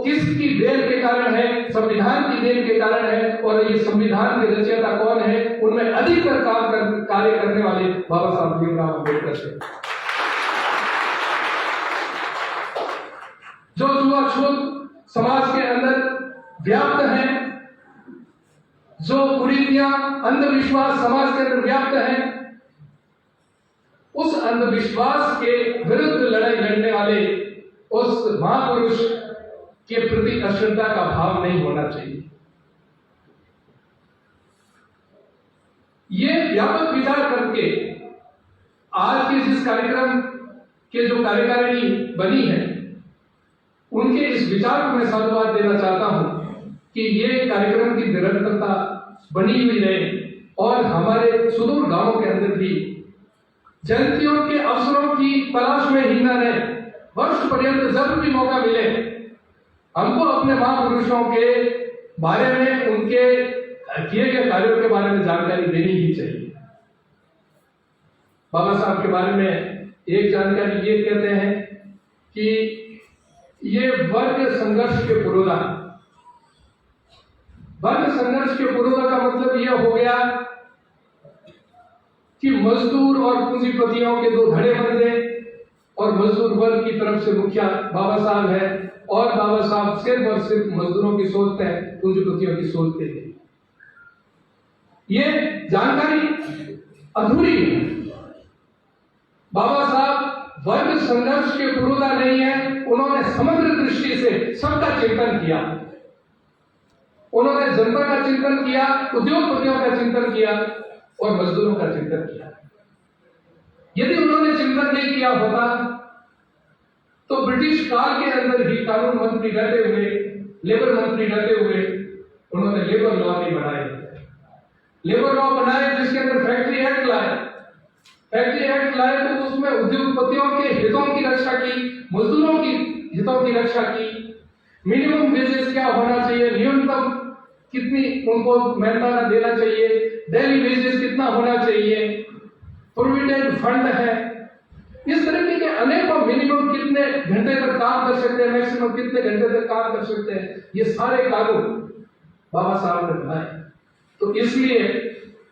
किसकी देन के कारण है? संविधान की देन के कारण है। और ये संविधान के रचयिता कौन है? उनमें अधिकतर कार्य करने वाले बाबा साहब भीमराव अम्बेडकर थे। जो छूआछूत समाज के अंदर व्याप्त है, जो कुरीतियां अंधविश्वास समाज के अंदर व्याप्त है, उस अंधविश्वास के विरुद्ध लड़ाई लड़ने वाले उस महापुरुष के प्रति अश्रद्धा का भाव नहीं होना चाहिए। ये व्यापक विचार करके आज के जिस कार्यक्रम के जो कार्यकारिणी बनी है, उनके इस विचार को मैं साधुवाद देना चाहता हूं कि ये कार्यक्रम की निरंतरता बनी हुई रहे और हमारे सुदूर गांवों के अंदर भी जयंतियों के अवसरों की तलाश में ही न रहे। वर्ष पर्यंत जब भी मौका मिले हमको अपने महापुरुषों के बारे में, उनके किए गए कार्यों के बारे में जानकारी देनी ही चाहिए। बाबा साहब के बारे में एक जानकारी ये कहते हैं कि ये वर्ग संघर्ष के पुरोधा। वर्ग संघर्ष के पुरोधा का मतलब यह हो गया कि मजदूर और पूंजीपतियों के दो धड़े बन गए और मजदूर वर्ग की तरफ से मुखिया बाबा साहब है और बाबा साहब सिर्फ और सिर्फ मजदूरों की सोचते हैं, पूंजीपतियों की सोचते हैं। ये जानकारी अधूरी है। बाबा साहब वर्ग संघर्ष के पुरोधा नहीं है, उन्होंने समग्र दृष्टि से सबका चिंतन किया। उन्होंने जनता का चिंतन किया, उद्योगपतियों का चिंतन किया और मजदूरों का चिंतन किया। यदि उन्होंने चिंतन नहीं किया होता तो ब्रिटिश काल के अंदर ही कानून मंत्री रहते हुए, लेबर मंत्री रहते हुए उन्होंने लेबर लॉ नहीं बनाए। लेबर लॉ बनाए जिसके अंदर फैक्ट्री एक्ट लाए। फैक्ट्री एक्ट लाए तो उसमें उद्योगपतियों के हितों की रक्षा की, मजदूरों की हितों की रक्षा की। मिनिमम वेजेस क्या होना चाहिए, न्यूनतम कितनी उनको मेहनताना देना चाहिए, डेली वेजेस कितना होना चाहिए, प्रोविडेंट फंड है, इस तरीके के अनेकों मिनिमम कितने घंटे तक काम कर सकते हैं, मैक्सिमम कितने घंटे तक काम कर सकते हैं, ये सारे कानून बाबा साहब ने बनाए। तो इसलिए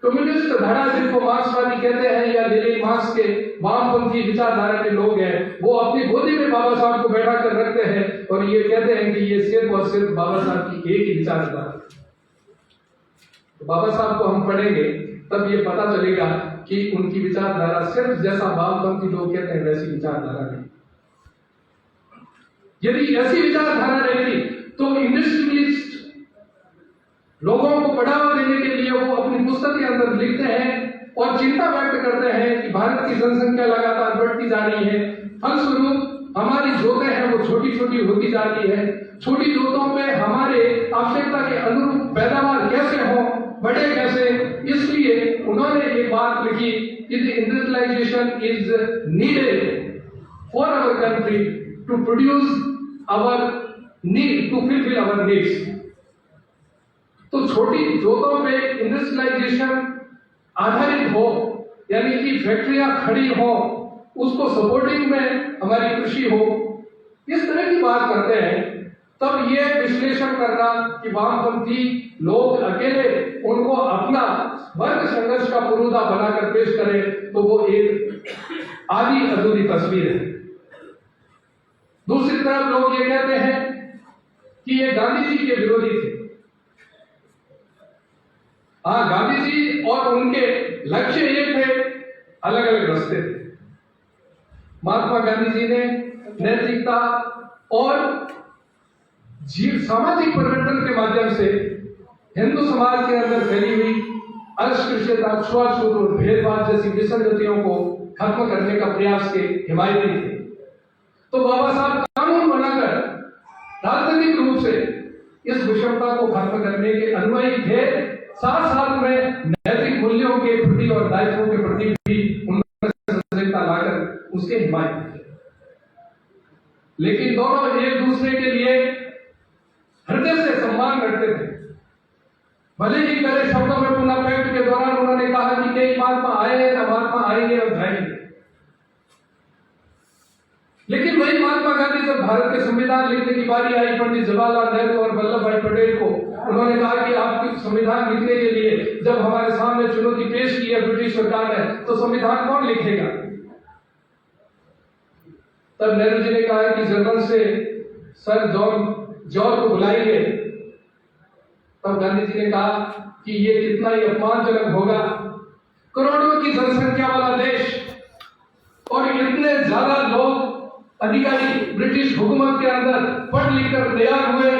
कम्युनिस्ट धारा जिनको मार्क्सवादी कहते हैं या लेनिन मार्क्स के वामपंथी विचारधारा के लोग हैं, वो अपनी गोदी में बाबा साहब को बैठा कर रखते हैं और ये कहते हैं कि ये सिर्फ और सिर्फ बाबा साहब की एक ही विचारधारा है। तो बाबा साहब को हम पढ़ेंगे तब ये पता चलेगा कि उनकी विचारधारा सिर्फ जैसा वामपंथी लोग कहते हैं वैसी विचारधारा नहीं। यदि ऐसी विचारधारा रहती तो इंडस्ट्रियलिस्ट लोगों को बढ़ावा देने के लिए वो अपनी पुस्तक के अंदर लिखते हैं और चिंता व्यक्त करते हैं कि भारत की जनसंख्या लगातार बढ़ती जा रही है, फलस्वरूप हमारी जोतें हैं वो छोटी छोटी होती जा रही है, छोटी जोतों पे हमारे आवश्यकता के अनुरूप पैदावार कैसे हो, बढ़े कैसे। इसलिए उन्होंने एक बात लिखी कि the industrialisation is needed for our country to produce our need, to fulfil our needs. तो छोटी जोतों पे इंडस्ट्रियलाइजेशन आधारित हो, यानी कि फैक्ट्रियां खड़ी हो, उसको सपोर्टिंग में हमारी कृषि हो, इस तरह की बात करते हैं। तब ये विश्लेषण करना कि वामपंथी लोग अकेले उनको अपना वर्ग संघर्ष का पुरोधा बनाकर पेश करें तो वो एक आधी अधूरी तस्वीर है। दूसरी तरफ लोग ये कहते हैं कि ये गांधी जी के विरोधी थे। हाँ, गांधी जी और उनके लक्ष्य एक थे, अलग अलग रास्ते थे। महात्मा गांधी जी ने नैतिकता और सामाजिक परिवर्तन के माध्यम से हिंदू समाज के अंदर फैली हुई अस्पृश्यता, छुआछूत और भेदभाव जैसी विसंगतियों को खत्म करने का प्रयास के हिमायती थे। तो बाबा साहब कानून बनाकर राजनीतिक रूप से इस विषमता को खत्म करने के अनुयायी थे, साथ साथ में नैतिक मूल्यों के प्रति और दायित्वों के प्रति भी उन्होंने सजगता लाकर उसके हिमायती थे। लेकिन दोनों एक दूसरे के लिए हृदय से सम्मान करते थे। भले ही पहले शब्दों में पुनः पैक्ट के दौरान उन्होंने कहा कि कई महात्मा आए हैं, महात्मा आएंगे और जाएंगे, लेकिन वही महात्मा गांधी जब भारत के संविधान लिखने की बारी आई पंडित जवाहरलाल नेहरू और वल्लभ भाई पटेल को, उन्होंने कहा कि आपके संविधान लिखने के लिए जब हमारे सामने चुनौती पेश की है ब्रिटिश सरकार ने, तो संविधान कौन लिखेगा? तब नेहरू जी ने कहा कि जर्मन से सर जॉर्ज को बुलाएंगे। तब गांधी जी ने कहा कि ये कितना ही अपमानजनक होगा, करोड़ों की जनसंख्या वाला देश और इतने ज्यादा लोग अधिकारी ब्रिटिश हुकूमत के अंदर पढ़ लिख कर तैयार हुए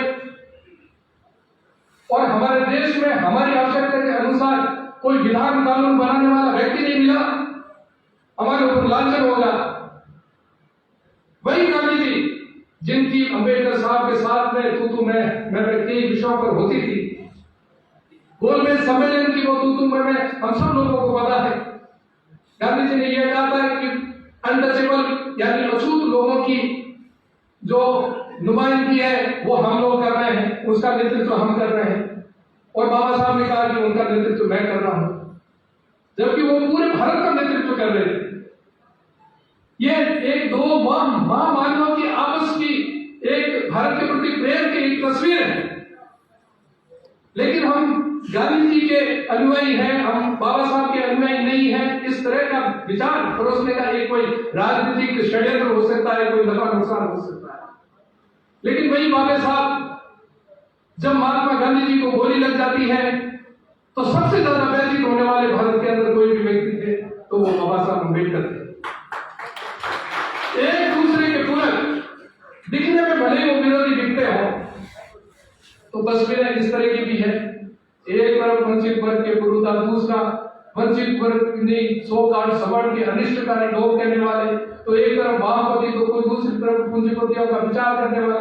और हमारे देश में हमारी आवश्यकता के अनुसार कोई विधान कानून बनाने वाला व्यक्ति नहीं मिला, हमारे ऊपर लांछन होगा। वही गांधी जी जिनकी अंबेडकर साहब के साथ में तू मैं कई विषयों पर होती थी, गोलमेज सम्मेलन की वो तू मैं हम सब लोगों को पता है। गांधी जी ने यह कहा था कि अनटचेबल यानी अछूत लोगों की जो नुमाइंदगी है वो हम लोग कर रहे हैं, उसका नेतृत्व हम कर रहे हैं। और बाबा साहब ने कहा कि उनका नेतृत्व मैं कर रहा हूं, जबकि वो पूरे भारत का नेतृत्व कर रहे थे। ये एक दो महामानवों की आपस की एक भारत के प्रति प्रेम की एक तस्वीर है। लेकिन हम गांधी जी के अनुयायी हैं, हम बाबा साहब के अनुयायी नहीं हैं। इस तरह का विचार परोसने का एक कोई राजनीतिक षड्यंत्र हो सकता है, कोई नफा नुकसान हो सकता है। लेकिन वही बाबा साहब जब महात्मा गांधी जी को गोली लग जाती है तो सबसे ज्यादा व्यथित होने वाले भारत के अंदर कोई भी व्यक्ति थे तो वो बाबा साहब अम्बेडकर थे। एक दूसरे के पूरक, दिखने में भले ही वो विरोधी दिखते हो, तो तस्वीरें इस तरह की भी है। एक तरफ वंचित वर्ग के पुरुषा, दूसरा वंचित वर्ग नहीं सो कार्ड सवर्ण के अनिष्टकारी लोग कहने वाले, तो एक तरफ वामपंथी तो कोई दूसरी तरफ पूंजीपतियों का विचार करने वाला,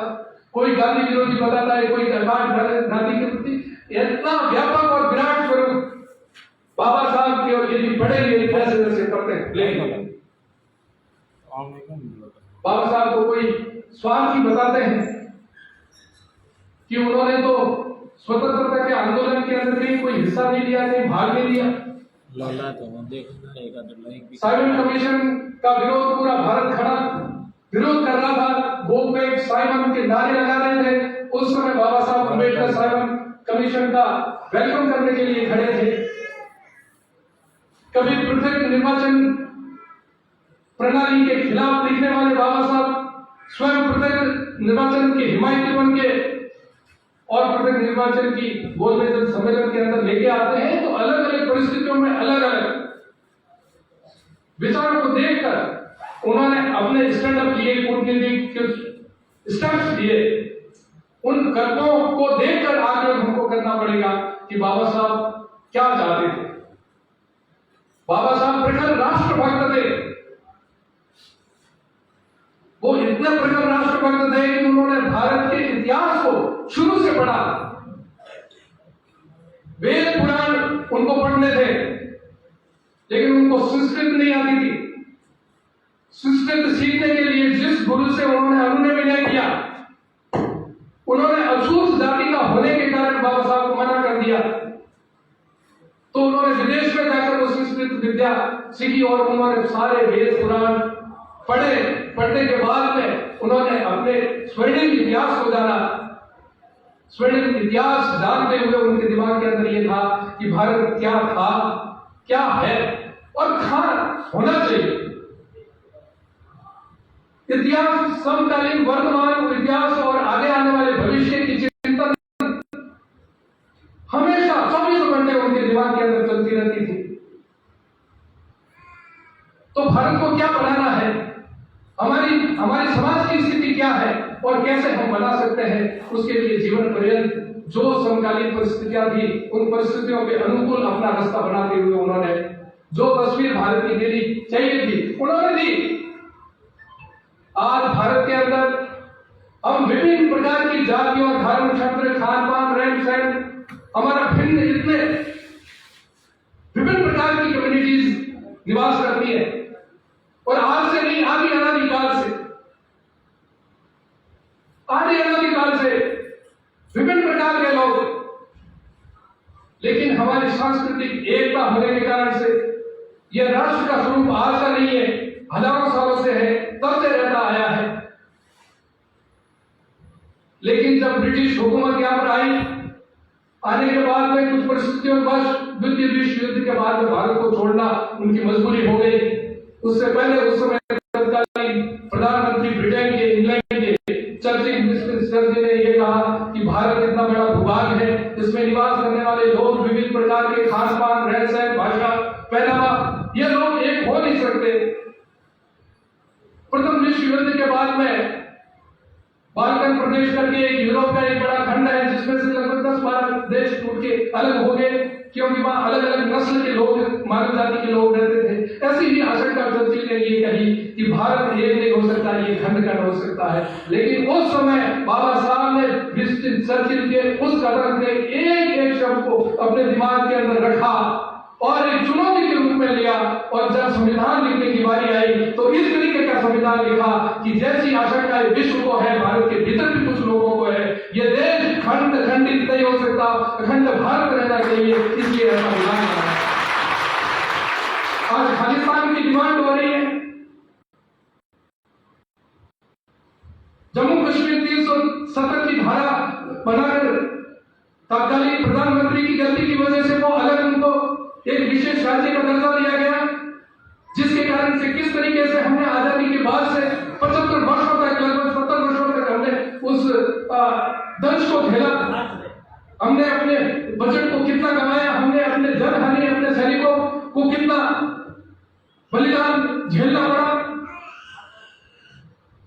कोई गांधी विरोधी बताता है, कोई गांधी के प्रति इतना व्यापक और विराट स्वरूप बाबा साहब के और यदि पढ़ेंगे कैसे करते हैं। बाबा साहब को कोई स्वार्थी बताते हैं कि उन्होंने तो स्वतंत्रता के आंदोलन के अंदर कहीं कोई हिस्सा नहीं लिया, कहीं भाग नहीं लिया। साइमन कमीशन का विरोध पूरा भारत खड़ा विरोध कर रहा था, गो बैक साइमन के नारे लगा रहे थे। उस समय बाबा साहब अम्बेडकर साइमन कमीशन का वेलकम करने के लिए खड़े थे। कभी पृथक निर्वाचन प्रणाली के खिलाफ लिखने वाले बाबा साहब स्वयं पृथक निर्वाचन के हिमायती बन के और पृथक निर्वाचन की गोलमेज सम्मेलन के अंदर लेके आते हैं। तो अलग अलग परिस्थितियों में अलग अलग विचारों को देखकर उन्होंने अपने स्टैंड अप लिए, कूटनीतिक स्टेप्स लिए। उन कदमों को देखकर आगे हमको करना पड़ेगा कि बाबा साहब क्या चाहते थे। बाबा साहब प्रखर राष्ट्रभक्त थे, वो इतने प्रखर राष्ट्रभक्त थे कि उन्होंने भारत के इतिहास को शुरू से पढ़ा। वेद पुराण उनको पढ़ने थे, लेकिन उनको संस्कृत नहीं आती थी। संस्कृत सीखने के लिए जिस गुरु से उन्होंने अनुनय विनय किया, उन्होंने अछूत जाति का होने के कारण बाबा साहब को मना कर दिया। तो उन्होंने विदेश में जाकर वो संस्कृत विद्या सीखी और उन्होंने सारे वेद पुराण पढ़ने के बाद में उन्होंने अपने स्वर्णिम इतिहास को जाना। स्वर्णिम इतिहास जानते हुए उनके दिमाग के अंदर यह था कि भारत क्या था, क्या है और कहां होना चाहिए। इतिहास समकालीन वर्तमान इतिहास और आगे आने वाले भविष्य की चिंतन हमेशा 24 घंटे उनके दिमाग के अंदर चलती रहती थी। तो भारत को क्या बनाना है, हमारी समाज की स्थिति क्या है और कैसे हम बना सकते हैं, उसके लिए जीवन पर्यंत जो समकालीन परिस्थितियां थी उन परिस्थितियों के अनुकूल अपना रास्ता बनाते हुए उन्होंने जो तस्वीर भारत की देनी चाहिए थी उन्होंने दी। आज भारत के अंदर हम विभिन्न प्रकार की जातियों, धर्म, क्षेत्र, खान पान, रहन सहन, हमारा भिन्न इतने विभिन्न प्रकार की कम्युनिटीज निवास करती है। और आज से नहीं, आदि अनादिकाल से विभिन्न प्रकार के लोग, लेकिन हमारी सांस्कृतिक एकता होने के कारण से यह राष्ट्र का स्वरूप आज का नहीं है, हजारों सालों से है, तब से रहता आया है। लेकिन जब ब्रिटिश हुकूमत यहाँ पर आई, आने के बाद में कुछ परिस्थितियों द्वितीय विश्व युद्ध के बाद में भारत को छोड़ना उनकी मजबूरी हो गई। उससे पहले उस समय तत्कालीन प्रधानमंत्री ब्रिटेन के, इंग्लैंड के चर्चिल ने यह कहा कि भारत इतना बड़ा भूभाग है, इसमें निवास करने वाले लोग विभिन्न प्रकार के खान पान, रहन सहन, भाषा, पहनावा, ये लोग एक हो नहीं सकते। प्रथम विश्व युद्ध के बाद में बाल्कन प्रदेश करके एक यूरोप का एक बड़ा खंड है, जिसमें से लगभग 10-12 देश टूट के अलग हो गए, क्योंकि वहां अलग अलग नस्ल के लोग, मानव जाति के लोग रहते थे। ऐसी ही आशंका चर्चिल ने ये कही कि भारत एक नहीं हो सकता, ये खंड का हो सकता है। लेकिन उस समय बाबा साहब ने विंस्टन चर्चिल के उस कदम के एक एक शब्द को अपने दिमाग के अंदर रखा और एक चुनौती के रूप में लिया, और जब संविधान लिखने की बारी आई तो इस तरीके का संविधान लिखा कि जैसी आशंकाएं विश्व को है, भारत के भीतर भी कुछ लोगों को है, ये देश खंडित नहीं हो सकता, अखंड भारत रहना चाहिए, इसलिए ऐसा विधान बना। आज खालिस्तान की डिमांड हो रही है। जम्मू कश्मीर 370 की धारा बनाकर तत्कालीन प्रधानमंत्री की गलती की वजह से वो अलग उनको एक विशेष राज्य का दर्जा दिया गया, जिसके कारण से किस तरीके से हमने आजादी के बाद से 75 वर्षों तक, लगभग 70 वर्षों तक हमने उस दंश को झेला। हमने अपने बजट को कितना कमाया, हमने अपने जन हानि, अपने सैनिकों को कितना बलिदान झेलना पड़ा।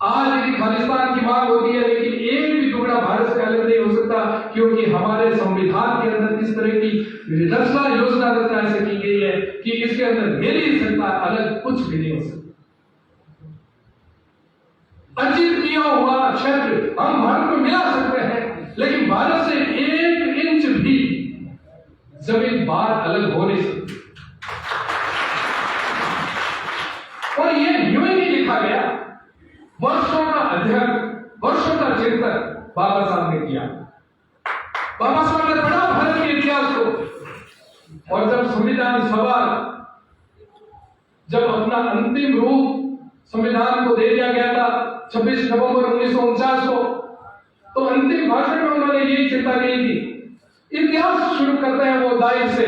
आज यदि खालिस्तान की मांग होती है, लेकिन एक भी टुकड़ा भारत से अलग नहीं हो सकता, क्योंकि हमारे संविधान के अंदर इस तरह की रचना योजना ऐसे की गई है कि इसके अंदर मेरी सत्ता अलग कुछ भी नहीं हो सकता। अर्जित किया हुआ क्षेत्र हम भारत में मिला सकते हैं, लेकिन भारत से 1 इंच भी जमीन बाहर अलग हो नहीं सकती। और ये यूं ही नहीं लिखा गया, वर्षों का अध्ययन, वर्षों का चिंतन बाबा साहब ने किया। बाबा साहब ने पढ़ा भारत के इतिहास को, और जब संविधान सभा जब अपना अंतिम रूप संविधान को दे दिया गया था 26 नवंबर 1949 को, तो अंतिम भाषण में उन्होंने यही चिंता की थी। इतिहास शुरू करते हैं वो दाई से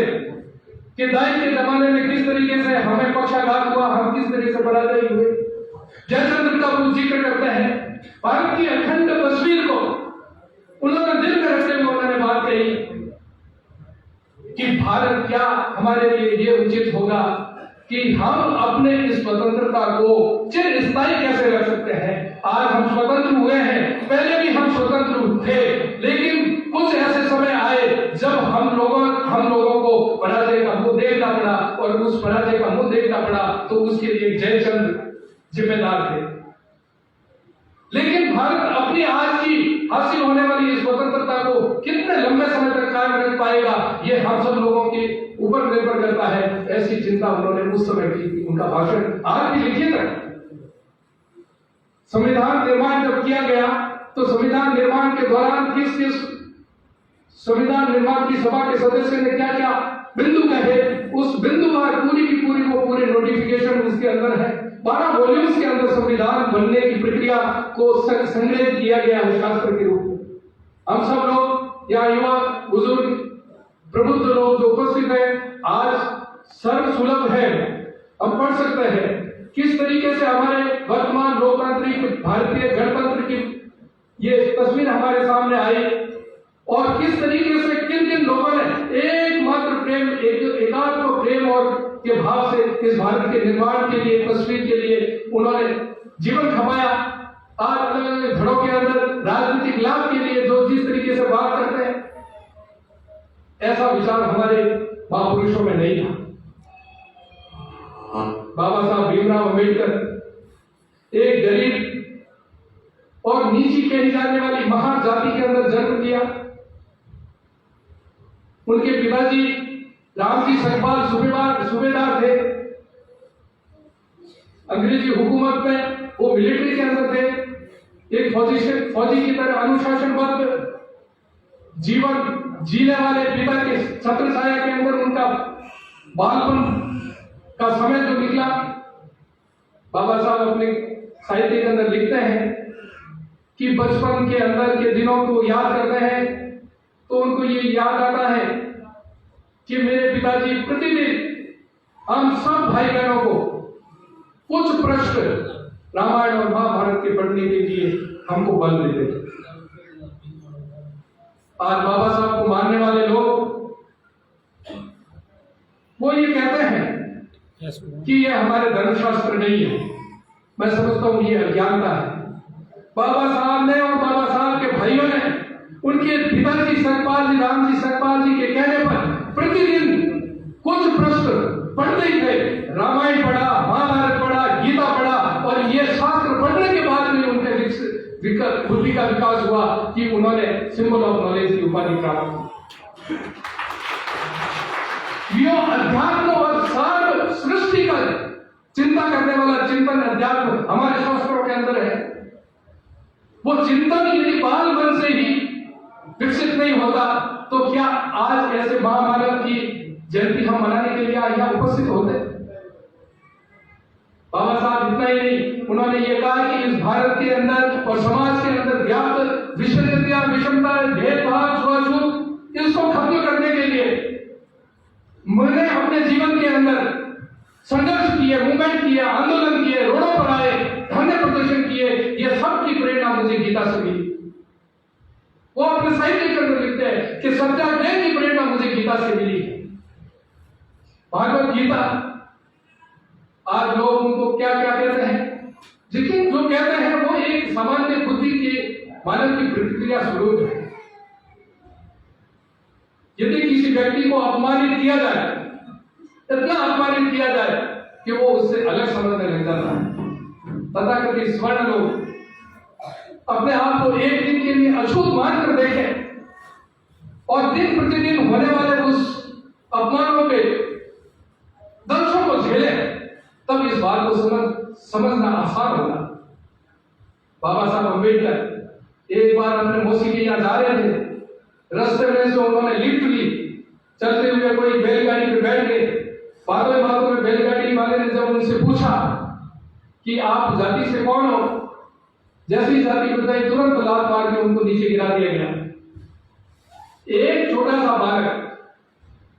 कि दाई के जमाने में किस तरीके से हमें पक्षाघात हुआ, हम किस तरीके से पराजय हुए। जयचंद्र का वो जिक्र करते हैं, भारत की अखंड तस्वीर को उन्होंने दिल में रखते हुए उन्होंने बात कही कि भारत क्या हमारे लिए ये उचित होगा कि हम अपने इस स्वतंत्रता को चिरस्थायी कैसे रख सकते हैं। आज हम स्वतंत्र हुए हैं, पहले भी हम स्वतंत्र थे, लेकिन कुछ ऐसे समय आए जब हम लोगों को पराजय का मुंह देखना पड़ा, और उस पराजय का मुंह देखना पड़ा तो उसके लिए जयचंद्र जिम्मेदार थे। लेकिन भारत अपनी आज की हासिल होने वाली इस स्वतंत्रता को कितने लंबे समय तक कायम रख पाएगा, ये हम सब लोगों के ऊपर निर्भर करता है। ऐसी चिंता उन्होंने उस समय की थी। उनका भाषण आज भी लिखिए तक। संविधान निर्माण जब किया गया तो संविधान निर्माण के दौरान किस किस संविधान निर्माण की सभा के सदस्य ने क्या क्या बिंदु कहे, उस बिंदुवार पूरी की पूरी को पूरे नोटिफिकेशन उसके अंदर है। 12 वॉल्यूम्स के अंदर संविधान बनने की प्रक्रिया को संग्रहित किया गया है शास्त्र के रूप में। हम सब लोग या युवा, बुजुर्ग, प्रबुद्ध लोग जो उपस्थित हैं, आज सर्व सुलभ है, हम पढ़ सकते हैं किस तरीके से हमारे वर्तमान लोकतांत्रिक भारतीय गणतंत्र की ये तस्वीर हमारे सामने आई, और किस तरीके से किन किन लोगों ने एकमात्र प्रेम, एकात्म प्रेम और के भाव से इस भारत के निर्माण के लिए, तस्वीर के लिए उन्होंने जीवन खपाया। आज अलग अलग घरों के अंदर राजनीतिक लाभ के लिए जो जिस तरीके से बात करते हैं, ऐसा विचार हमारे महापुरुषों में नहीं था। बाबा साहब भीमराव अंबेडकर एक गरीब और नीची कही जाने वाली महान जाति के अंदर जन्म लिया। उनके पिताजी रामजी सखपाल सूबेदार थे। अंग्रेजी हुकूमत में वो मिलिट्री के अंदर थे। एक फौजी की तरह अनुशासनबद्ध जीवन जीने वाले पिता के छत्र छाया के अंदर उनका बालपन का समय जो निकला। बाबा साहब अपने साहित्य के अंदर लिखते हैं कि बचपन के अंदर के दिनों को याद करते हैं तो उनको ये याद आता है कि मेरे पिताजी प्रतिदिन हम सब भाई बहनों को कुछ प्रश्न रामायण और महाभारत के पढ़ने के लिए हमको बल देते थे। आज बाबा साहब को मानने वाले लोग वो ये कहते हैं कि ये हमारे धर्मशास्त्र नहीं है। मैं समझता हूं ये अज्ञानता है। बाबा साहब ने और बाबा साहब के भाइयों ने उनके पिताजी सतपाल जी, राम जी सतपाल जी के कहने पर प्रतिदिन कुछ प्रश्न पढ़ते ही थे। रामायण पढ़ा, महाभारत पढ़ा, गीता पढ़ा और ये शास्त्र पढ़ने के बाद में उनके बुद्धि का विकास हुआ कि उन्होंने सिंबल ऑफ नॉलेज की उपाधि प्राप्त की। ये अध्यात्म और सर्व सृष्टि का चिंता करने वाला चिंतन अध्यात्म हमारे शास्त्रों के अंदर है। वो चिंतन यदि बाल मन से ही विकसित नहीं होता तो क्या आज ऐसे महाभारत की जयंती हम मनाने के लिए यहाँ उपस्थित होते? बाबा साहब इतना ही नहीं, उन्होंने ये कहा कि इस भारत के अंदर और समाज के अंदर व्याप्त विषमता, भेदभाव, छुआछूत इसको खत्म करने के लिए मैंने अपने जीवन के अंदर संघर्ष किए, मूवमेंट किए, आंदोलन किए, रोडों पर आए, धरने प्रदर्शन किए। ये सब की प्रेरणा मुझे गीता से मिली। वो अपने साहित्य के अंदर लिखते हैं कि सत्याग्रह की प्रेरणा मुझे गीता से मिली। भागवत गीता, आज लोग उनको क्या क्या कहते हैं, लेकिन जो कहते हैं वो एक सामान्य बुद्धि के मानव की प्रतिक्रिया स्वरूप है। यदि किसी व्यक्ति को अपमानित किया जाए, इतना अपमानित किया जाए कि वो उससे अलग समझने लग जाता है। तथाकथित स्वर्ण लोग अपने आप को एक दिन के लिए अछूत मानकर देखें और दिन प्रतिदिन होने वाले उस अपमानों के दर्शों को झेलें, तब इस बात को समझना आसान होगा। बाबा साहब अम्बेडकर एक बार अपने मौसी के यहाँ जा रहे थे, रास्ते में से उन्होंने लिफ्ट ली, चलते हुए कोई बैलगाड़ी पे बैठ गए। बातों में बैलगाड़ी वाले ने जब उनसे पूछा कि आप जाति से कौन हो, जैसी जाति बताई तुरंत लात मार के उनको नीचे गिरा दिया गया। एक छोटा सा बालक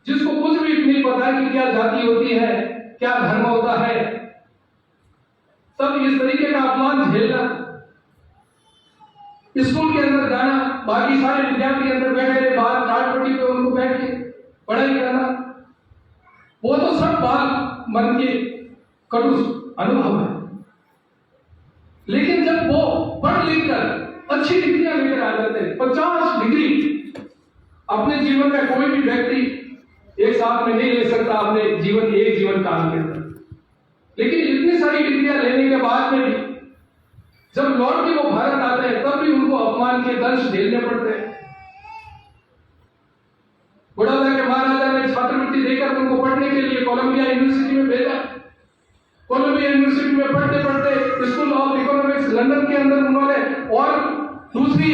जिसको कुछ भी नहीं पता कि क्या जाति होती है, क्या धर्म होता है, तब इस तरीके का अपमान झेलना, स्कूल के अंदर जाना, बाकी सारे विद्यार्थी अंदर बैठे बाहर टाटपट्टी पे उनको बैठ के पढ़ाई करना, वो तो सब बात मन के कटु अनुभव है। लेकिन जब वो पढ़ लिख कर अच्छी डिग्रियां लेकर आ जाते हैं, 50 डिग्री अपने जीवन में कोई भी व्यक्ति एक साथ में नहीं ले सकता अपने एक जीवन काल के अंदर। लेकिन इतनी सारी डिग्रियां लेने के बाद में भी जब लौट के वो भारत आते हैं तब भी उनको अपमान के दंश झेलने पड़ते हैं। बड़ौदा के महाराजा ने छात्रवृत्ति देकर उनको पढ़ने के लिए कोलंबिया यूनिवर्सिटी में भेजा। कोलंबिया यूनिवर्सिटी में पढ़ते पढ़ते स्कूल ऑफ इकोनॉमिक्स लंदन के अंदर उन्होंने और दूसरी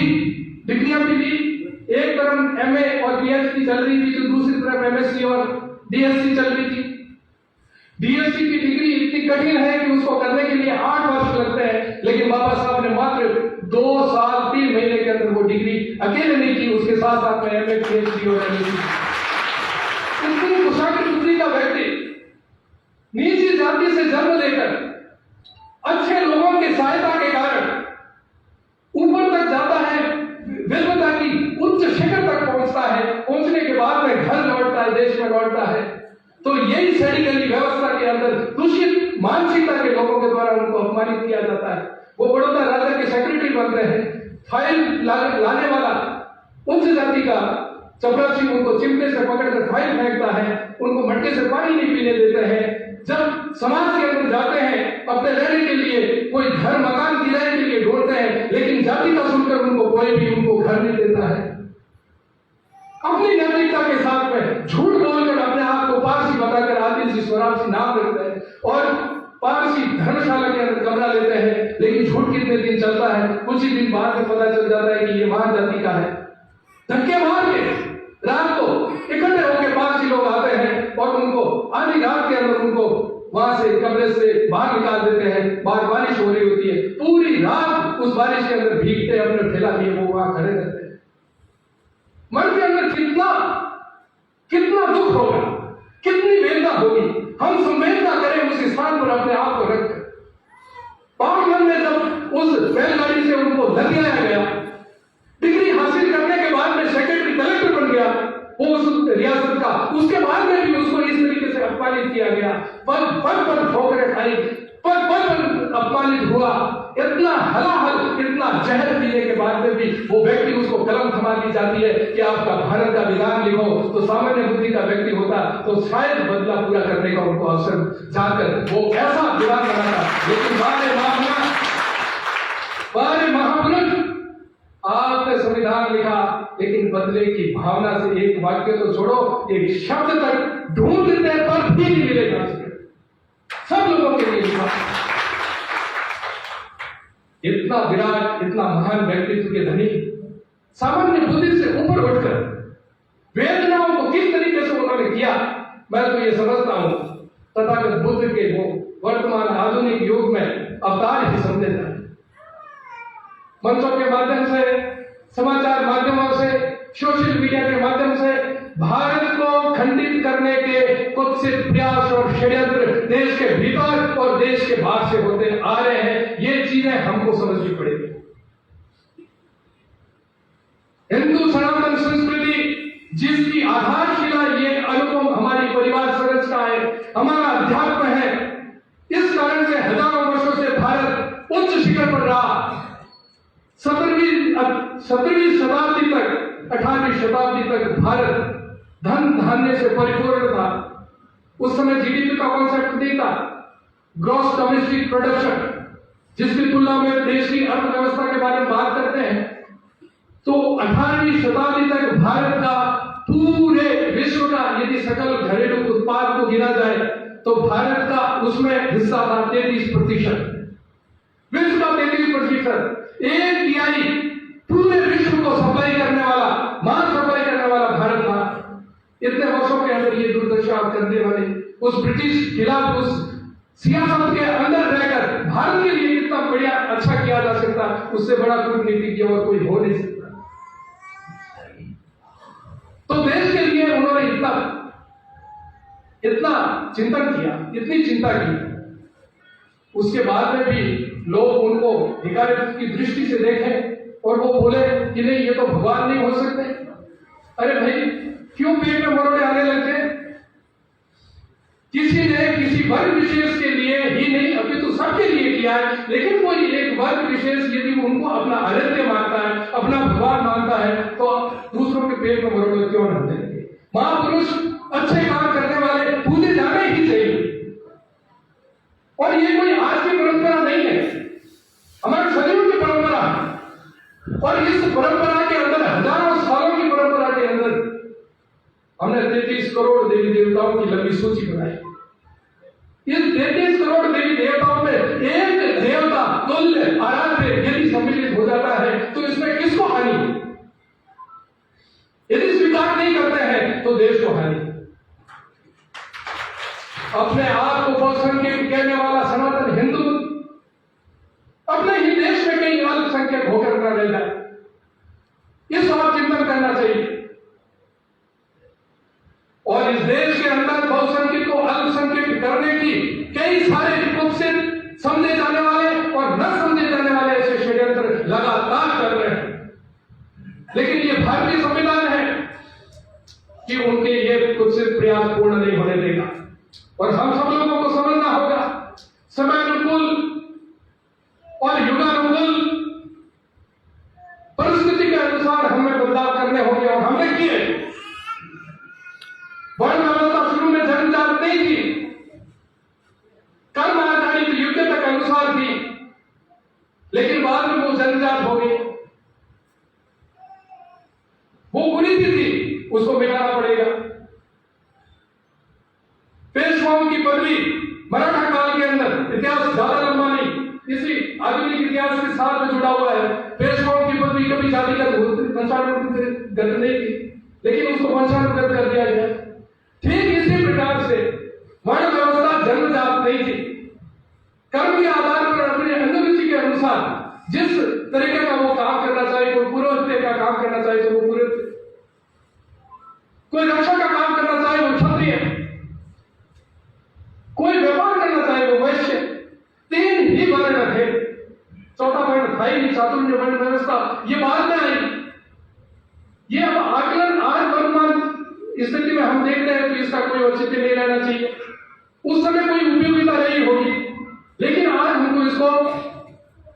डिग्रियां भी ली। एक तरफ एमए और पीएचडी चल रही थी, तो दूसरी तरफ एमएससी और डीएससी चल रही थी। डीएससी की डिग्री इतनी कठिन है कि उसको करने के लिए 8 वर्ष लगते हैं, लेकिन बाबा साहब ने मात्र 2 साल 3 महीने के अंदर वो डिग्री अकेले नहीं की, उसके साथ साथ में एमए, पीएचडी और एमएससी। इतनी कुशाग्र बुद्धि का व्यक्ति नीची जाति से जन्म लेकर अच्छे लोगों की सहायता के कारण ऊपर तक जाता है, विद्वता की उच्च शिखर तक पहुंचता है, पहुंचने के बाद में घर लौटता है, देश में लौटता है। तो यही सैनिकली व्यवस्था के अंदर दूषित मानसिकता के लोगों के द्वारा उनको अपमानित किया जाता है। वो बड़ौदा राजा के सेक्रेटरी बनते हैं, फाइल लाने वाला उच्च जाति का चपरासी उनको चिमटे से पकड़कर फाइल फेंकता है, उनको मटके से पानी नहीं पीने देते हैं। जब समाज के अंदर जाते हैं अपने रहने के लिए, कोई घर मकान किराए के लिए ढूंढते हैं, लेकिन जाति का सुनकर उनको कोई भी उनको घर नहीं देता है। अपनी नैतिकता के साथ में झूठ बोलकर अपने आप को पारसी बताकर आदिल स्वराज नाम रखते हैं और पारसी धर्मशाला के अंदर कमरा लेते हैं। लेकिन झूठ कितने दिन चलता है, कुछ ही दिन बाद में पता चल जाता है कि ये महान जाति का है। धक्के मार के रात को इकट्ठे होकर पारसी लोग आते हैं और उनको आधी रात के अंदर उनको वहां से कमरे से बाहर निकाल देते हैं। बाहर बारिश हो रही होती है, पूरी रात उस बारिश के अंदर भीगते, अपने ठेला लिए वो वहां खड़े रहते। मन के अंदर कितना कितना दुख होगा, कितनी वेदना होगी। हम संवेदना करें उस स्थान पर अपने आप को रखकर। पागल में जब उस बैलगाड़ी से उनको लदियाया गया, डिग्री हासिल करने के बाद में सेक्रेटरी कलेक्टर बन गया वो उस रियासत का, उसके बाद में भी उसको इस तरीके से अपमानित किया गया, पल पल पर ठोकरें खाई, पल पल पर अपमानित हुआ, इतना हलाहल, इतना जहर पीने के बाद में भी वो व्यक्ति, उसको कलम थमा दी जाती है कि आपका भारत का विधान लिखो। तो सामान्य बुद्धि का व्यक्ति होता तो शायद बदला पूरा करने का उनको अवसर जाकर वो ऐसा विधान बनाता। लेकिन बारे महापुरुष, आपने संविधान लिखा, लेकिन बदले की भावना से एक वाक्य तो छोड़ो, एक शब्द तक ढूंढते पर भी नहीं मिलेगा। सब लोगों के लिए लिखा। इतना विराट, इतना महान व्यक्तित्व के धनी, सामान्य बुद्धि से ऊपर उठकर वेदनाओं को किस तरीके से उन्होंने किया, मैं तो ये समझता हूं तथागत बुद्ध के वो वर्तमान आधुनिक युग में अवतार ही समझे जाए। मंचों के माध्यम से, समाचार माध्यमों से, सोशल मीडिया के माध्यम से भारत को खंडित करने के कुछ से प्रयास और षड्यंत्र देश के भीतर और देश के बाहर से होते आ रहे हैं। ये चीजें हमको समझनी पड़ेगी। हिंदू सनातन संस्कृति जिसकी आधारशिला ये अनुपम हमारी परिवार संरचना है, हमारा अध्यात्म है, इस कारण से हजारों वर्षों से भारत उच्च शिखर पर रहा। 17वीं शताब्दी तक, 18वीं शताब्दी तक भारत धन धान्य से परिपूर्ण था। उस समय जीडीपी का कॉन्सेप्ट नहीं था, ग्रॉस डोमेस्टिक प्रोडक्शन, जिसकी तुलना में देश की अर्थव्यवस्था के बारे में बात करते हैं। तो 18वीं शताब्दी तक भारत का पूरे विश्व का यदि सकल घरेलू उत्पाद को गिना जाए तो भारत का उसमें हिस्सा था 33%। विश्व का 33%, 1/3 पूरे विश्व को सप्लाई करने वाला, माल सप्लाई करने वाला भारत था। इतने वर्षों के अंदर ये दुर्दशा करने वाले उस ब्रिटिश खिलाफ, उस सियासत के अंदर रहकर भारत के लिए कितना बढ़िया अच्छा किया जा सकता, उससे बड़ा कूटनीतिज्ञ और कोई हो नहीं सकता। तो देश के लिए उन्होंने इतना चिंतन किया, इतनी चिंता की। उसके बाद में भी लोग उनको धिक्कारित की दृष्टि से देखें और वो बोले कि नहीं, ये तो भगवान नहीं हो सकते। अरे भाई, क्यों पेट में मरोड़े आने लगते? किसी ने किसी वर्ग विशेष के लिए ही नहीं, अभी तो सबके लिए किया है, लेकिन कोई एक वर्ग विशेष यदि उनको अपना आराध्य मानता है, अपना भगवान मानता है, तो दूसरों के पेट में मरोड़े क्यों न देंगे? महापुरुष अच्छे काम करने वाले पूजे जाने ही चाहिए। और ये कोई आज की परंपरा नहीं है, हमारे सदियों की परंपरा है। और इस परंपरा के अंदर, हजारों सालों की परंपरा के अंदर हमने 33 करोड़ देवी देवताओं की लंबी सूची बनाई। इस 33 करोड़ देवी देवताओं में एक देवता तुल्य आराध्य यदि सम्मिलित हो जाता है तो इसमें किसको हानि? यदि स्वीकार नहीं करते हैं तो देश को हानि। अपने आप को बहुसंख्यक कहने वाला सनातन हिंदू अपने ही देश में कई अल्पसंख्यक होकर न रह जाए, इस बात चिंतन करना चाहिए। और इस देश के अंदर बहुसंख्यक को अल्पसंख्यक करने की कई सारे कुत्सित समझे जाने वाले और न समझे जाने वाले ऐसे षड्यंत्र लगातार चल रहे हैं। लेकिन ये भारतीय संविधान है कि उनके ये कुत्सित प्रयास पूर्ण नहीं होने देगा। और हम सब लोगों को समझना होगा, समयानुकूल और युगानुकूल परिस्थिति के अनुसार हमें बदलाव करने होंगे, और हमने किए। वर्ण व्यवस्था शुरू में जनजात नहीं थी, कर्म आधारित योग्यता के अनुसार थी, लेकिन बाद में वो जनजात हो गई। वो कुरीति थी, उसको मिटाना पड़ेगा। पेशवाओं की पदवी मराठा काल के अंदर, इतिहास ज्यादा लंबा नहीं, इसी आधुनिक इतिहास के साथ में जुड़ा हुआ है। पेशवाओं की पदवी कभी जातिगत वंशानुगत नहीं थी, लेकिन उसको वंशानुगत कर दिया गया। ठीक इसी प्रकार से वर्ण व्यवस्था जन्मजात नहीं थी, कर्म के आधार पर अपने अनुरुचि के अनुसार अनुसार जिस तरीके का वो काम करना चाहे, कोई पुरोहित का काम करना चाहे तो वो पुरोहित, कोई रक्षा का काम करना चाहे वो क्षत्रिय, कोई व्यापार करना चाहे वो वैश्य। 3 ही वर्ण थे, चौथा वर्ण था ही नहीं। चातुर्य वर्ण व्यवस्था ये बाद में आई। ये अब आकलन आज वर्तमान स्थिति में हम देख रहे हैं तो इसका कोई औचित्य नहीं रहना चाहिए। उस समय कोई उपयोगिता रही होगी, लेकिन आज हमको इसको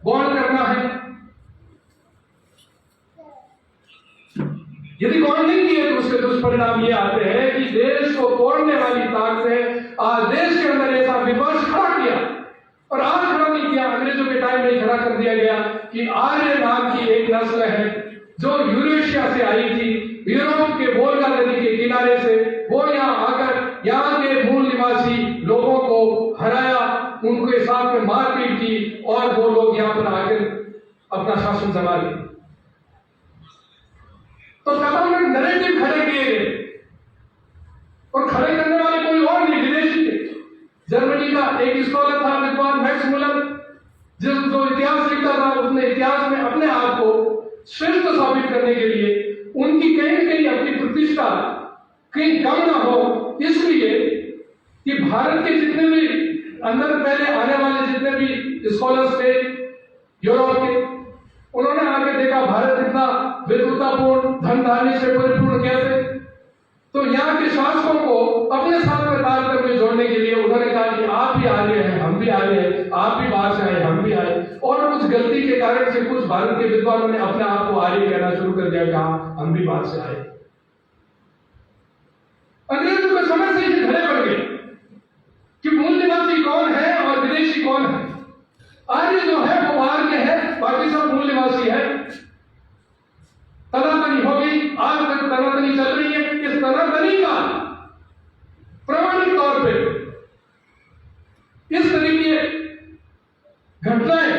गौण करना है। यदि गौण नहीं किए तो उसके दुष्परिणाम ये आते हैं कि देश को तोड़ने वाली ताकतें आज देश के अंदर ऐसा विपक्ष खड़ा किया, और आज खड़ा नहीं किया, अंग्रेजों के टाइम में खड़ा कर दिया गया कि आर्य नाम की एक नस्ल है जो यूरेशिया से आई थी, यूरोप के वोल्गा नदी के किनारे से। वो यहाँ आकर यहाँ के मूल निवासी लोगों को हराया, उनके साथ में मारपीट की, और वो लोग यहाँ पर आकर अपना शासन जमा लिए। तो कथानक नैरेटिव खड़े किए गए, और खड़े करने वाले कोई और नहीं, विदेशी थे। जर्मनी का एक स्कॉलर था विद्वान मैक्स मुलर, जो इतिहास लिखता था, उसने इतिहास में अपने आप को श्रेष्ठ साबित करने के लिए उनकी कहीं न कहीं अपनी प्रतिष्ठा कहीं कम ना हो, इसलिए कि भारत के जितने भी अंदर पहले आने वाले जितने भी स्कॉलर्स थे यूरोप के, उन्होंने आके देखा भारत इतना विद्वतापूर्ण धनधान्य से परिपूर्ण कैसे। तो यहाँ के शासकों को अपने साथ में तालमेल में जोड़ने के लिए उन्होंने कहा कि आप भी आर्य हैं, हम भी आर्य हैं, आप भी बाहर से आए, हम भी आए। और उस गलती के कारण से कुछ भारत के विद्वानों ने अपने आप को आर्य कहना शुरू कर दिया, कहा हम भी बाहर से आए। अंग्रेजों को समझ से ही खड़े पड़ गए कि मूल निवासी कौन है और विदेशी कौन है। आर्य जो है वो बाहर के है, बाकी सब मूल निवासी है। तनातनी हो गई, आज तक तनातनी चल रही है। इस तनातनी का प्रामाणिक तौर पे इस तरीके घटनाएं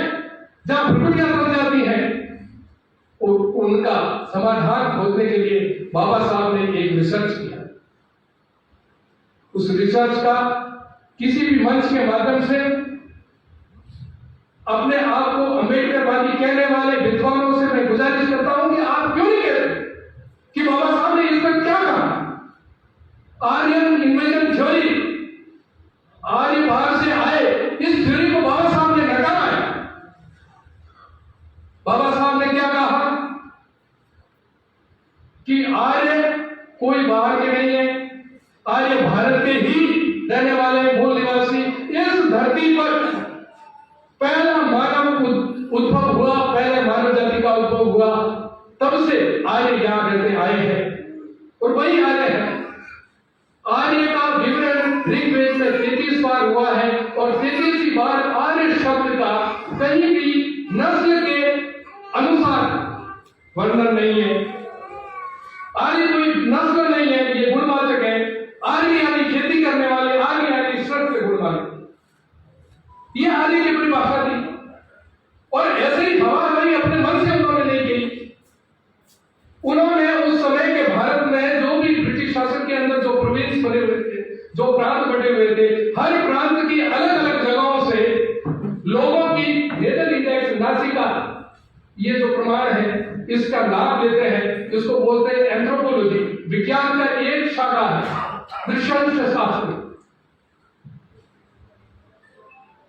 जहां भ्रमियां बन जाती हैं, उनका समाधान खोजने के लिए बाबा साहब ने एक रिसर्च किया। उस रिसर्च का किसी भी मंच के माध्यम से अपने आप को अम्बेडकरवादी कहने वाले विद्वानों से मैं गुजारिश करता हूं कि आप क्यों नहीं कहते कि बाबा साहब ने इस पर क्या कहा। आर्यन इन्वेजन थ्योरी, आर्य बाहर से आए, इस थ्योरी को बाबा साहब ने नकारा है। बाबा साहब ने क्या कहा कि आर्य कोई बाहर के नहीं है, आर्य भारत के ही रहने वाले मूल निवासी। इस धरती पर पहला मानव उद्भव हुआ, पहले मानव जाति का उद्भव हुआ, तब से आर्य यहां रहते आए हैं और वही आर्य है। आर्य का विवरण ऋग्वेद में 33 बार हुआ है, और 33 बार आर्य शब्द का कहीं भी नस्ल के अनुसार वर्णन नहीं है। आर्य कोई नस्ल नहीं है, ये गुणवाचक है। आर्य यानी खेती करने वाले, आर्य यानी श्रेष्ठ गुण वाले, ये आर्य की परिभाषा थी। और ऐसे ही हवा हवाई अपने मन से उन्होंने नहीं की। उन्होंने उस समय के भारत में जो भी ब्रिटिश शासन के अंदर जो प्रोविंस बने हुए थे, जो प्रांत बने हुए थे, हर प्रांत की अलग अलग जगहों से लोगों की नेचर इंडेक्स नासिका, ये जो प्रमाण है, इसका लाभ लेते हैं। इसको बोलते हैं एंथ्रोपोलॉजी, विज्ञान का एक शाखा है, दृश्यांश शास्त्र।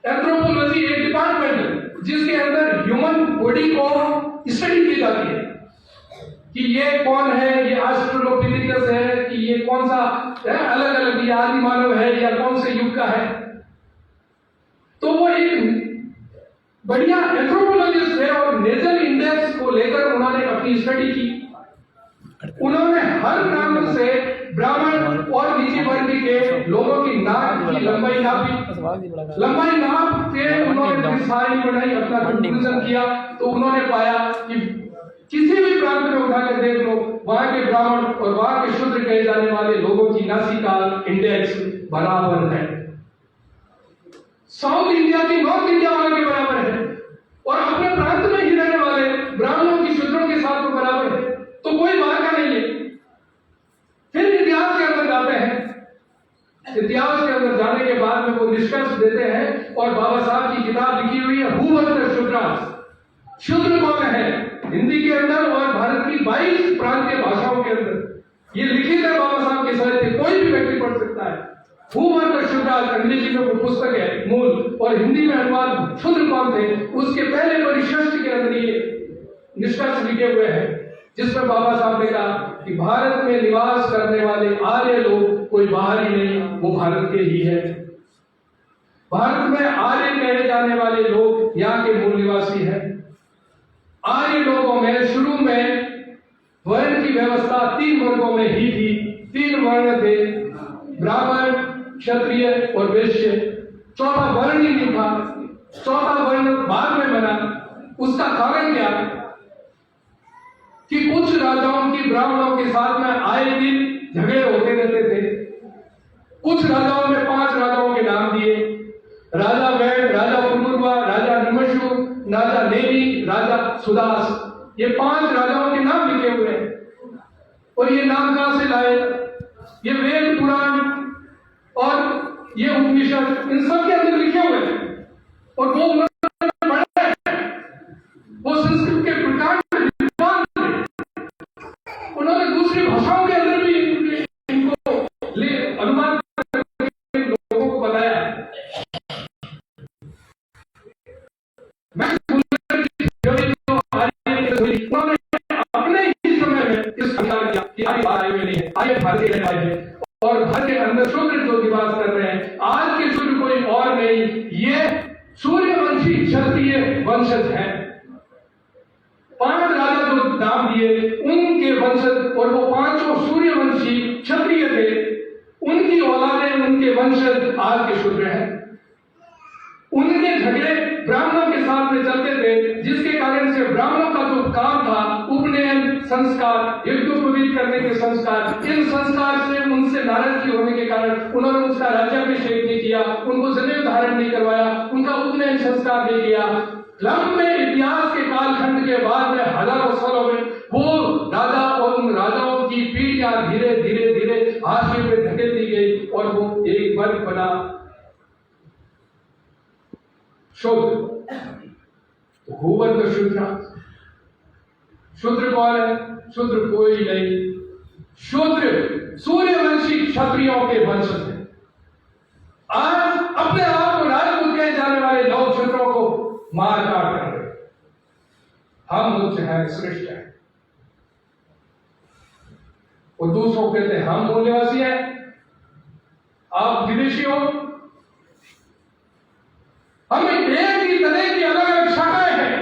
एंथ्रोपोलॉजी एक डिपार्टमेंट है जिसके अंदर ह्यूमन बॉडी को स्टडी की जाती है कि ये कौन है, ये ऑस्ट्रेलोपिथेकस है, कि ये कौन सा अलग अलग, ये आदि मानव है या कौन से युग का है। तो वो एक बढ़िया एंथ्रोपोलॉजिस्ट है और नेचर इंडेक्स को लेकर उन्होंने अपनी स्टडी की। उन्होंने हर प्रांत से ब्राह्मण और नीचे वर्ग के लोगों की नाक की लंबाई नापी, लंबाई नाप के उन्होंने सारी बनाई, अपना कंक्लूजन किया। तो उन्होंने पाया कि किसी भी प्रांत में उठा के देख लो, वहां के ब्राह्मण और वहां के शूद्र कहे जाने वाले लोगों की नासिका इंडेक्स बराबर है। साउथ इंडिया की नॉर्थ इंडिया वाले के बराबर है, और अपने प्रांत में ही रहने वाले ब्राह्मणों की शूद्रों के साथ तो बराबर है। तो कोई बाहर का नहीं है। फिर इतिहास के अंदर जाते हैं। इतिहास के अंदर जाने के बाद में वो निष्कर्ष देते हैं, और बाबा साहब की किताब लिखी हुई है हु वाज द शूद्रास, शूद्र कौन है? हिंदी के अंदर और भारत की 22 प्रांतीय भाषाओं के अंदर ये लिखित है बाबा साहब के साहित्य, कोई भी व्यक्ति पढ़ सकता है। भूमध्य शूद्राज अंग्रेजी में वो पुस्तक है मूल, और हिंदी में अनुवाद शूद्र कौन थे उसके पहले परिशिष्ट के अंदर ये निष्कर्ष लिखे हुए हैं, जिसमें बाबा साहब ने कहा कि भारत में निवास करने वाले आर्य लोग कोई बाहरी नहीं, वो भारत के ही है। भारत में आर्य कहे जाने वाले लोग यहाँ के मूल निवासी हैं। आर्य लोगों में शुरू में वर्ण की व्यवस्था 3 वर्गों में ही थी। 3 वर्ण थे, ब्राह्मण, क्षत्रिय और वैश्य। चौथा वर्ण ही नहीं था। चौथा वर्ण बाद में बना। उसका कारण क्या कि कुछ राजाओं की ब्राह्मणों के साथ में आए दिन झगड़े होते रहते थे। कुछ राजाओं ने 5 राजाओं के नाम दिए, राजा वैण, राजा पुरुरवा, राजा निमशु, राजा नेमी, राजा सुदास। ये 5 राजाओं के नाम लिखे हुए हैं। और ये नाम कहां से लाए? ये वेद पुराण और ये उपनिषद इन सब के अंदर लिखे हुए हैं। और वो उन्होंने पढ़े, वो संस्कृत के प्रकार विद्वान थे। उन्होंने दूसरी भाषाओं के अंदर भी इनको अनुवाद करके लोगों को बताया। उन्होंने अपने ही समय में इस प्रकार किया कि आगे बात आए हुए नहीं है, आगे भारतीय रहने वाले हैं और भारत के अंदर शूद्र जो निवास कर रहे हैं, आज के शूद्र कोई और नहीं, ये सूर्यवंशी क्षत्रिय वंशज है। 5 राजा जो नाम दिए उनके वंशज, और वो 5 सूर्यवंशी क्षत्रिय थे, उनकी औलादें, उनके वंशज आज के शूद्र हैं। उनके झगड़े ब्राह्मणों के साथ में चलते थे, जिसके कारण से ब्राह्मणों का जो काम था उपनयन संस्कार, यज्ञोपवीत करने के संस्कार, इन संस्कार से उनसे नाराजगी होने के कारण उन्होंने उसका राज्याभिषेक नहीं किया, उनको जनेऊ धारण नहीं करवाया, उनका उपनयन संस्कार नहीं किया। लंबे इतिहास के कालखंड के बाद में हजारों सालों में वो राजा और उन राजाओं की पीढ़ियां धीरे धीरे धीरे हाशिए पे धकेल दी गई और वो एक वर्ग बना शूद्र। भूमध्य शूद्र। शूद्र कौन है? शूद्र कोई नहीं, शूद्र सूर्यवंशी क्षत्रियों के वंशज है। आज अपने आप को राजपूत कहे जाने वाले लोग शूद्रों को मार काट कर रहे। हम उच्च हैं, श्रेष्ठ हैं। और दूसरों कहते हैं हम मूल निवासी हैं, आप विदेशी हो। हम एक ही तरह की अलग अलग शाखाएं हैं।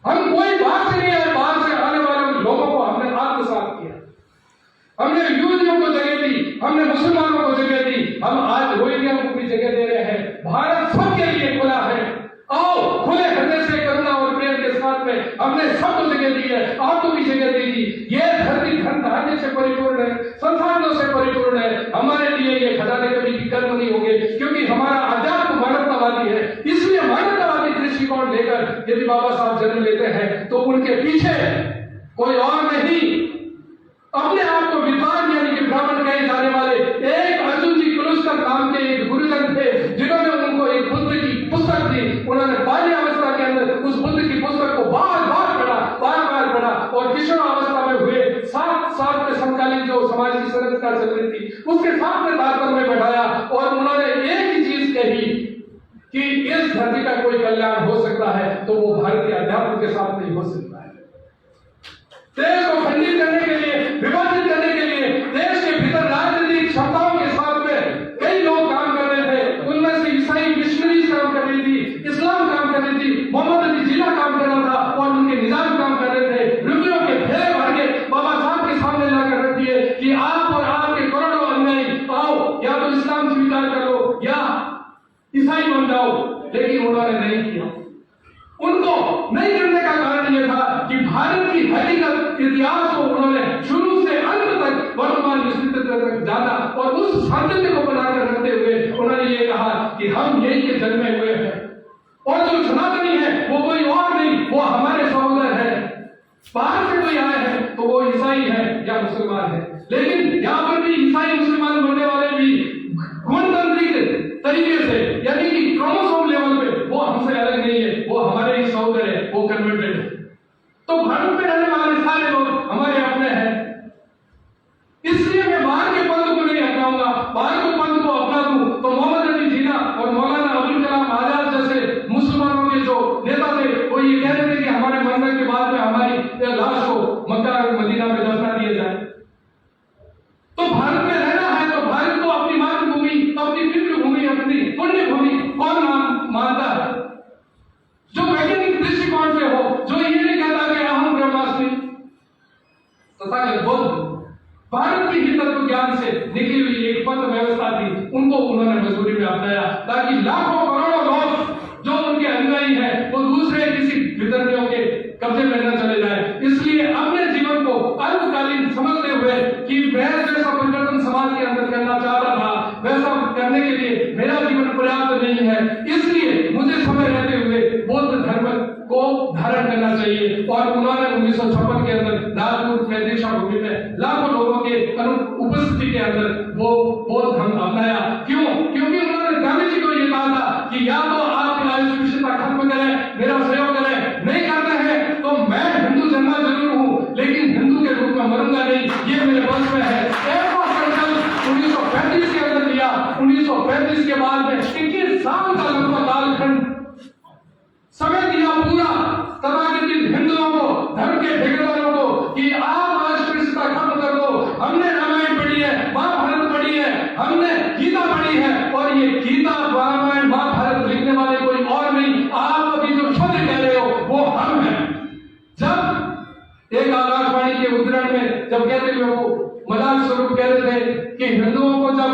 हम कोई बात से नहीं आए, बाहर से आने वाले लोगों को हमने आत्मसात किया। हमने यहूदियों को जगह दी, हमने मुसलमानों को जगह दी, हम आज रोहिंग्या को भी जगह दे रहे हैं। भारत सबके लिए खुला है। आओ खुले हृदय से करुणा और प्रेम के साथ में हमने सबको जगह दी है, आपको भी जगह देगी। ये धरती धन धान्य से परिपूर्ण है, संसाधनों से परिपूर्ण है। हमारे लिए ये खजाने कभी विकल्प नहीं होंगे, क्योंकि हमारा अध्यात्म मानवतावादी है। इसलिए मानवतावादी दृष्टिकोण लेकर यदि बाबा साहब जन्म लेते हैं तो उनके पीछे कोई और नहीं, अपने आप को विद्वान यानी कि ब्राह्मण कहे जाने वाले एक अर्जुन जी कुलुस्कर नाम के एक गुरुजन थे, जिन्होंने उनको एक बुद्ध की पुस्तक दी। उन्होंने बाल्यावस्था के अंदर उस बुद्ध की पुस्तक को बार बार पढ़ा और किशोरावस्था में हुए 7 साल के समकालीन जो समाज की संरचना चल रही थी उसके साथ में तालमेल में बैठाया और उन्होंने एक ही चीज कही कि इस धरती का कोई कल्याण हो सकता है तो वो भारत के अध्यात्म के साथ नहीं हो सकता है। देश को खंडित करने के लिए, विभाजित करने के लिए, देश के भीतर राजनीतिक क्षमताओं के साथ में कई लोग काम कर रहे थे। उनमें से ईसाई मिशनरीज काम कर रही थी, इस्लाम काम कर रही थी, मोहम्मद अली जिला काम कर रहा था और उनके निजाम काम कर रहे थे। रुपयों के ढेर भर के बाबा साहब के सामने लाकर रख दिए कि आप और आपके करोड़ों अनुयायी आओ, या तो इस्लाम स्वीकार कर लो या ईसाई बन जाओ। लेकिन उन्होंने नहीं किया। उनको नहीं करने का कारण यह था कि भारत की हकीकत इतिहास को उन्होंने शुरू से अंत तक वर्तमान विस्तृत तक जाना और उस साधन को बनाकर रखते हुए उन्होंने ये कहा कि हम यही के जन्मे हुए हैं और जो सनातनी है वो कोई और नहीं, वो हमारे सहोदर है। बाहर से कोई आए हैं तो वो ईसाई है या मुसलमान है, लेकिन यहाँ पर भी ईसाई मुसलमान बनने वाले भी गुणतांत्रिक तरीके से यानी कि क्रोमोसोम लेवल पे वो हमसे अलग नहीं है, वो हमारे तो भारत में रहने वाले सारे लोग हमारे अपने हैं। इसलिए मैं बाहर के पंथ को नहीं अपनाऊंगा, बाहर के पंथ को अपना दूं तो मोहम्मद अली जिन्ना और मौलाना अबुल कलाम आजाद जैसे मुसलमानों के जो नेता थे वो ये कह रहे थे कि हमारे मरने के बाद में हमारी लाश को मक्का और मदीना में दफना दिया जाए। तो भारत में रहना है तो भारत को अपनी मातृभूमि, अपनी पितृभूमि, अपनी पुण्य भूमि कौन मानता है? जो वैज्ञानिक दृष्टिकोण से हो, जो ये नहीं कहता कि अहम ब्रह्मास्मि, तथागत बुद्ध भारत की ही तत्व ज्ञान से निकली हुई एक पंथ व्यवस्था थी, उनको उन्होंने मजबूरी में अपनाया ताकि लाखों करोड़ों लोग जो उनके अनुयायी हैं वो दूसरे किसी विदर्भियों के कब्जे में न चले जाए। इसलिए अपने जीवन को अल्पकालीन समझते हुए कि मैं जैसा परिवर्तन समाज के अंदर करना चाहता था वैसा करने के लिए मेरा जीवन पर्याप्त नहीं है, इसलिए मुझे समय रहते हुए बौद्ध धर्म को धारण करना चाहिए। और उन्होंने 1956 के अंदर नागपुर में दीक्षाभूमि में लाखों लोगों के उपस्थिति के अंदर वो बौद्ध धर्म अपनाया। क्यों? क्योंकि उन्होंने गांधी जी को ये कहा था कि या तो आप अस्पृश्यता खत्म करें, मेरा सहयोग करें, नहीं करते हैं तो मैं हिंदू जन्मा जरूर हूं लेकिन हिंदू के रूप में मरूंगा नहीं, ये मेरे बस में है। ऐसा संकल्प 1935 के अंदर लिया। 1935 के बाद में 21 साल का लगभग कालखंड समय दिया पूरा तथाकथित हिंदुओं को, धर्म के ठेकेदारों को कि आप अस्पृश्यता खत्म कर दो। हमने रामायण पढ़ी है, महाभारत पढ़ी है, हमने गीता पढ़ी है और ये गीता, रामायण, महाभारत लिखने वाले कोई और नहीं, आप अभी जो शब्द कह रहे हो वो हम हैं। जब एक आकाशवाणी के उद्धरण में जब कहते हुए वो मजाक स्वरूप कह रहे थे कि हिंदुओं को जब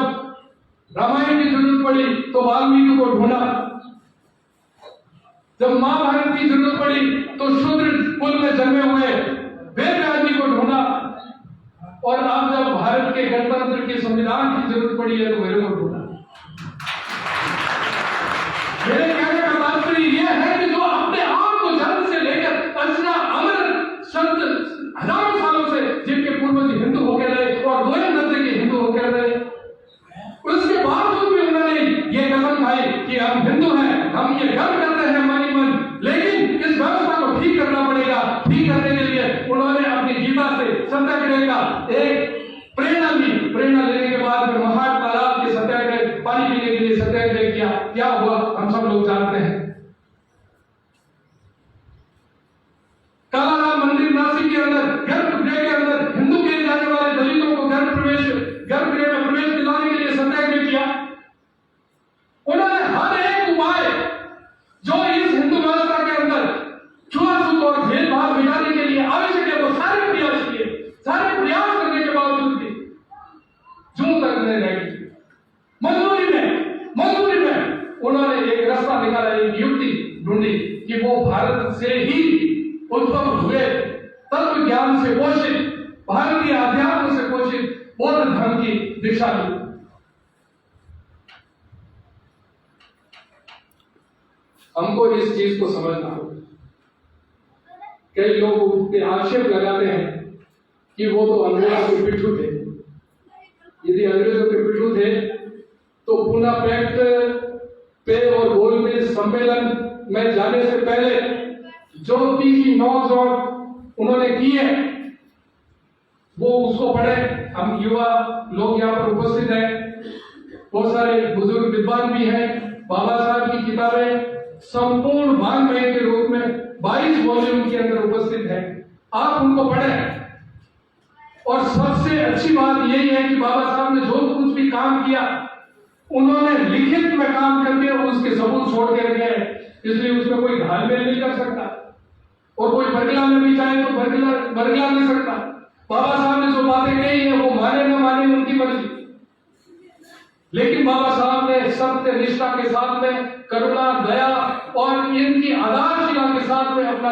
रामायण की जरूरत पड़ी तो वाल्मीकि को ढूंढा, जब महाभारत की जरूरत पड़ी तो शूद्र कुल में जन्मे हुए वेदव्यास जी को ढूंढा, और अब जब भारत के गणतंत्र के संविधान की जरूरत पड़ी है तो मेरे को ढूंढा। मेरे कहने का तात्पर्य यह है कि जो अपने आप को जन्म से लेकर अर्चना अमर शब्द हजारों सालों से जिनके पूर्वज हिंदू होकर रहे और दोनों नस्ल के हिंदू होकर रहे, उसके बावजूद भी उन्होंने ये कसम खाई कि हम हिंदू हैं, हम ये गर्व करते हैं मन ही मन, लेकिन इस व्यवस्था को ठीक करना पड़ेगा। ठीक करने के लिए उन्होंने अपनी गीता से सत्याग्रह का एक प्रेरणा ली। प्रेरणा लेने के बाद में महान तालाब के सत्याग्रह, पानी पीने के लिए सत्याग्रह किया। क्या हुआ हम सब लोग जानते हैं। कालाराम मंदिर नासिक के अंदर गर्भगृह के अंदर हिंदू के जाने वाले दलितों को गर्भगृह में प्रवेश दिलाने के लिए सत्याग्रह किया। उन्होंने हर एक उपाय जो इस हिंदू व्यवस्था के अंदर छुआछूत और भेदभाव मिटाने के लिए आवश्यक है वो सारे प्रयास किए। सारे प्रयास करने के बावजूद भी जूं तक नहीं रही। मजबूरी में उन्होंने एक रास्ता निकाला, एक युक्ति ढूंढी कि वो भारत से ही उद्भव हुए तत्व ज्ञान से पोषित, भारतीय अध्यात्म से पोषित बौद्ध धर्म की दिशा ली। हमको इस चीज को समझना होगा। कई लोग आक्षेप लगाते हैं कि वो तो अंग्रेजों के पिट्ठू थे। यदि अंग्रेजों के पिट्ठू थे तो पूना पैक्ट पे और गोलमेज सम्मेलन में जाने से पहले जो तीखी नोक उन्होंने की है वो उसको पढ़े। हम युवा लोग यहाँ पर उपस्थित हैं, बहुत सारे बुजुर्ग विद्वान भी हैं। बाबा साहब की किताबें संपूर्ण वाङ्मय के रूप में 22 वॉल्यूम के अंदर उपस्थित है, आप उनको पढ़ें। और सबसे अच्छी बात यही है कि बाबा साहब ने जो कुछ भी काम किया उन्होंने लिखित में काम करके उसके सबूत छोड़ के रखे हैं, इसलिए उसमें कोई घालमेल नहीं कर सकता और कोई बरगला में भी चाहे तो बरगला नहीं सकता। बाबा साहब ने जो बातें कही है वो माने न माने उनकी मर्जी, लेकिन बाबा साहब ने सत्य निष्ठा के साथ में करुणा, दया और इनकी आधारशिला के साथ में अपना